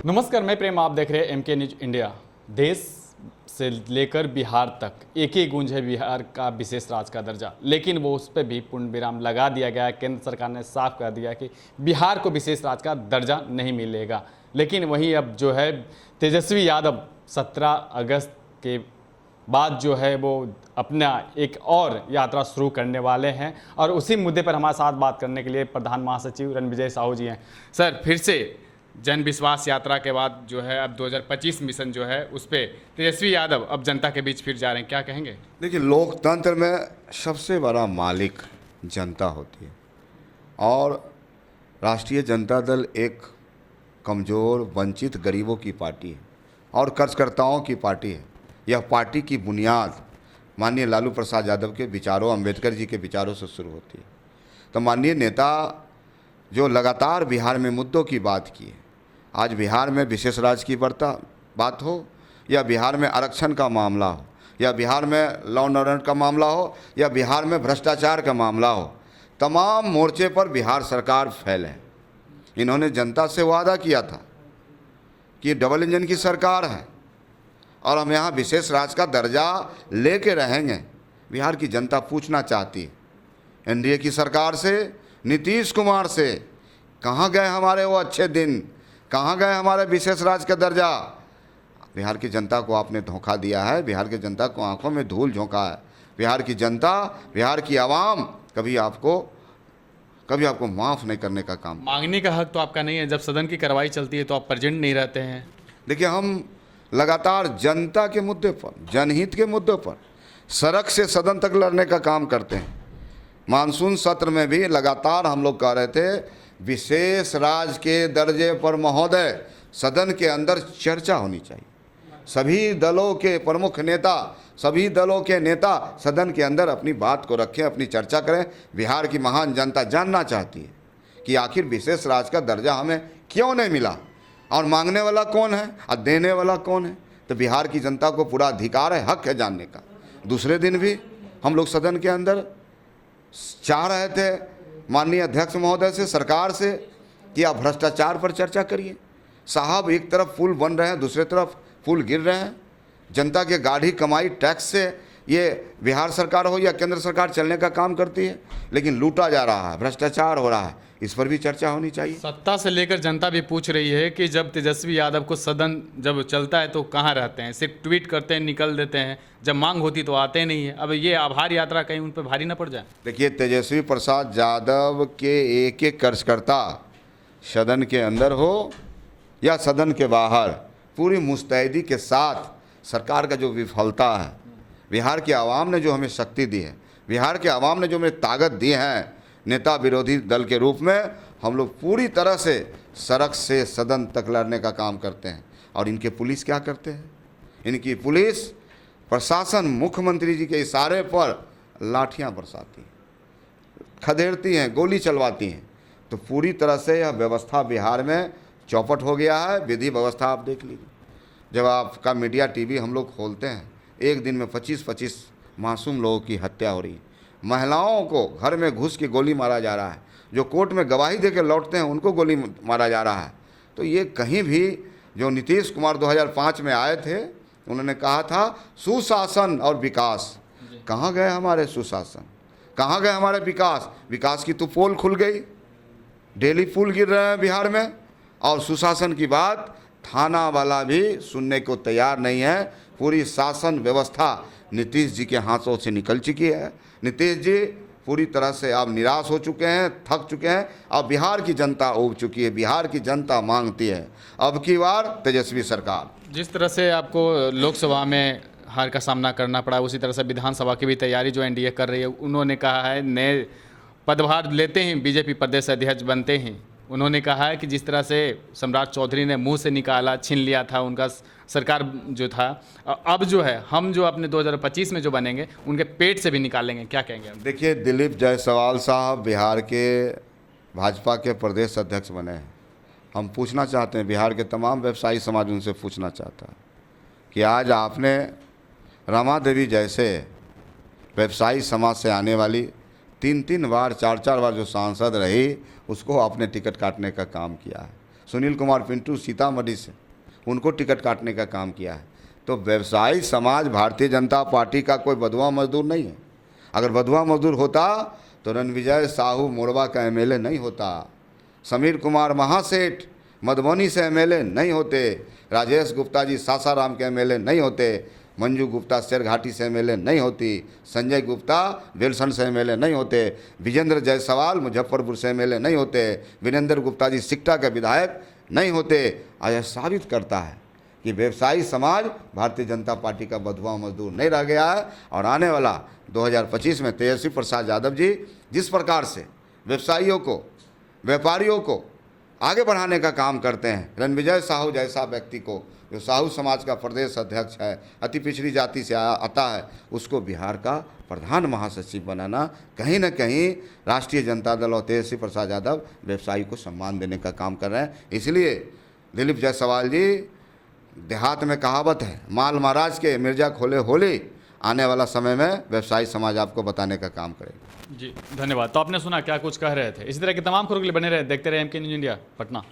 नमस्कार, मैं प्रेम, आप देख रहे हैं एमके न्यूज इंडिया। देश से लेकर बिहार तक एक ही गूंज है बिहार का विशेष राज्य का दर्जा, लेकिन वो उस पर भी पूर्ण विराम लगा दिया गया है। केंद्र सरकार ने साफ कर दिया कि बिहार को विशेष राज्य का दर्जा नहीं मिलेगा। लेकिन वहीं अब जो है तेजस्वी यादव 17 अगस्त के बाद जो है वो अपना एक और यात्रा शुरू करने वाले हैं, और उसी मुद्दे पर हमारे साथ बात करने के लिए प्रधान महासचिव रणविजय साहू जी हैं। सर, फिर से जन विश्वास यात्रा के बाद जो है अब 2025 मिशन जो है उस पर तेजस्वी यादव अब जनता के बीच फिर जा रहे हैं, क्या कहेंगे? देखिए, लोकतंत्र में सबसे बड़ा मालिक जनता होती है और राष्ट्रीय जनता दल एक कमज़ोर, वंचित गरीबों की पार्टी है और कर्जकर्ताओं की पार्टी है। यह पार्टी की बुनियाद माननीय लालू प्रसाद यादव के विचारों, अंबेडकर जी के विचारों से शुरू होती है। तो माननीय नेता जो लगातार बिहार में मुद्दों की बात की है, आज बिहार में विशेष राज्य की बात हो, या बिहार में आरक्षण का मामला हो, या बिहार में लॉ एंड ऑर्डर का मामला हो, या बिहार में भ्रष्टाचार का मामला हो, तमाम मोर्चे पर बिहार सरकार फेल है। इन्होंने जनता से वादा किया था कि डबल इंजन की सरकार है और हम यहाँ विशेष राज्य का दर्जा लेके रहेंगे। बिहार की जनता पूछना चाहती है एनडीए की सरकार से, नीतीश कुमार से, कहाँ गए हमारे वो अच्छे दिन, कहाँ गए हमारे विशेष राज्य का दर्जा? बिहार की जनता को आपने धोखा दिया है, बिहार की जनता को आंखों में धूल झोंका है। बिहार की जनता, बिहार की आवाम कभी आपको माफ़ नहीं करने का काम। मांगने का हक तो आपका नहीं है, जब सदन की कार्रवाई चलती है तो आप प्रेजेंट नहीं रहते हैं। देखिए, हम लगातार जनता के मुद्दे पर, जनहित के मुद्दों पर सड़क से सदन तक लड़ने का काम करते हैं। मानसून सत्र में भी लगातार हम लोग कह रहे थे विशेष राज्य के दर्जे पर महोदय सदन के अंदर चर्चा होनी चाहिए। सभी दलों के प्रमुख नेता, सभी दलों के नेता सदन के अंदर अपनी बात को रखें, अपनी चर्चा करें। बिहार की महान जनता जानना चाहती है कि आखिर विशेष राज्य का दर्जा हमें क्यों नहीं मिला, और मांगने वाला कौन है और देने वाला कौन है। तो बिहार की जनता को पूरा अधिकार है, हक है जानने का। दूसरे दिन भी हम लोग सदन के अंदर चाह रहे थे माननीय अध्यक्ष महोदय से, सरकार से, कि आप भ्रष्टाचार पर चर्चा करिए। साहब, एक तरफ पुल बन रहे हैं, दूसरे तरफ पुल गिर रहे हैं। जनता के गाढ़ी कमाई टैक्स से ये बिहार सरकार हो या केंद्र सरकार चलने का काम करती है, लेकिन लूटा जा रहा है, भ्रष्टाचार हो रहा है। इस पर भी चर्चा होनी चाहिए। सत्ता से लेकर जनता भी पूछ रही है कि जब तेजस्वी यादव को सदन जब चलता है तो कहाँ रहते हैं, सिर्फ ट्वीट करते हैं, निकल देते हैं, जब मांग होती तो आते नहीं है। अब ये आभार यात्रा कहीं उन पर भारी ना पड़ जाए? देखिए, तेजस्वी प्रसाद यादव के एक एक कर्जकर्ता सदन के अंदर हो या सदन के बाहर पूरी मुस्तैदी के साथ सरकार का जो विफलता है, बिहार की आवाम ने जो हमें शक्ति दी है, बिहार के आवाम ने जो हमें ताकत दी है नेता विरोधी दल के रूप में, हम लोग पूरी तरह से सड़क से सदन तक लड़ने का काम करते हैं। और इनके पुलिस क्या करते हैं? इनकी पुलिस प्रशासन मुख्यमंत्री जी के इशारे पर लाठियां बरसाती है, खदेड़ती हैं, गोली चलवाती हैं। तो पूरी तरह से यह व्यवस्था बिहार में चौपट हो गया है। विधि व्यवस्था आप देख लीजिए, जब आपका मीडिया टीवी हम लोग खोलते हैं, एक दिन में 25-25 मासूम लोगों की हत्या हो रही है। महिलाओं को घर में घुस के गोली मारा जा रहा है, जो कोर्ट में गवाही दे के लौटते हैं उनको गोली मारा जा रहा है। तो ये कहीं भी, जो नीतीश कुमार 2005 में आए थे, उन्होंने कहा था सुशासन और विकास, कहाँ गए हमारे सुशासन, कहाँ गए हमारे विकास? विकास की तो पोल खुल गई, डेली पुल गिर रहे हैं बिहार में। और सुशासन की बात थाना वाला भी सुनने को तैयार नहीं है। पूरी शासन व्यवस्था नीतीश जी के हाथों से निकल चुकी है। नीतीश जी पूरी तरह से अब निराश हो चुके हैं, थक चुके हैं। अब बिहार की जनता उब चुकी है, बिहार की जनता मांगती है अब की बार तेजस्वी सरकार। जिस तरह से आपको लोकसभा में हार का सामना करना पड़ा, उसी तरह से विधानसभा की भी तैयारी जो एनडीए कर रही है, उन्होंने कहा है नए पदभार लेते हैं बीजेपी प्रदेश अध्यक्ष बनते हैं। उन्होंने कहा है कि जिस तरह से सम्राट चौधरी ने मुंह से निकाला, छीन लिया था उनका सरकार जो था, अब जो है हम जो अपने 2025 में जो बनेंगे उनके पेट से भी निकालेंगे, क्या कहेंगे? देखिए, दिलीप जायसवाल साहब बिहार के भाजपा के प्रदेश अध्यक्ष बने हैं। हम पूछना चाहते हैं, बिहार के तमाम व्यवसायी समाज उनसे पूछना चाहता है कि आज आपने रमा देवी जैसे व्यवसायी समाज से आने वाली 3-3 बार 4-4 बार जो सांसद रही, उसको आपने टिकट काटने का काम किया है। सुनील कुमार पिंटू सीतामढ़ी से, उनको टिकट काटने का काम किया है। तो व्यवसायी समाज भारतीय जनता पार्टी का कोई बधुआ मजदूर नहीं है। अगर बधुआ मजदूर होता तो रणविजय साहू मोड़वा का एमएलए नहीं होता, समीर कुमार महासेठ मधुबनी से एमएलए नहीं होते, राजेश गुप्ता जी सासाराम के एमएलए नहीं होते, मंजू गुप्ता शेरघाटी से एमएलए नहीं होती, संजय गुप्ता बेलसन से एमएलए नहीं होते, विजेंद्र जायसवाल मुजफ्फरपुर से एमएलए नहीं होते, वीरेंद्र गुप्ता जी सिकटा के विधायक नहीं होते। यह साबित करता है कि व्यवसायी समाज भारतीय जनता पार्टी का बधुआ मजदूर नहीं रह गया है। और आने वाला 2025 में तेजस्वी प्रसाद यादव जी जिस प्रकार से व्यवसायियों को, व्यापारियों को आगे बढ़ाने का काम करते हैं, रणविजय साहू जैसा व्यक्ति को, जो साहू समाज का प्रदेश अध्यक्ष है, अति पिछड़ी जाति से आता है, उसको बिहार का प्रधान महासचिव बनाना कहीं न कहीं राष्ट्रीय जनता दल और तेजस्वी प्रसाद यादव व्यवसायी को सम्मान देने का काम कर रहे हैं। इसलिए दिलीप जायसवाल जी, देहात में कहावत है, माल महाराज के मिर्जा खोले होली, आने वाला समय में व्यवसायी समाज आपको बताने का काम करेगा। जी धन्यवाद। तो आपने सुना क्या कुछ कह रहे थे। इसी तरह की तमाम खबरों के लिए बने रहे, देखते रहे एमके न्यूज़ इंडिया पटना।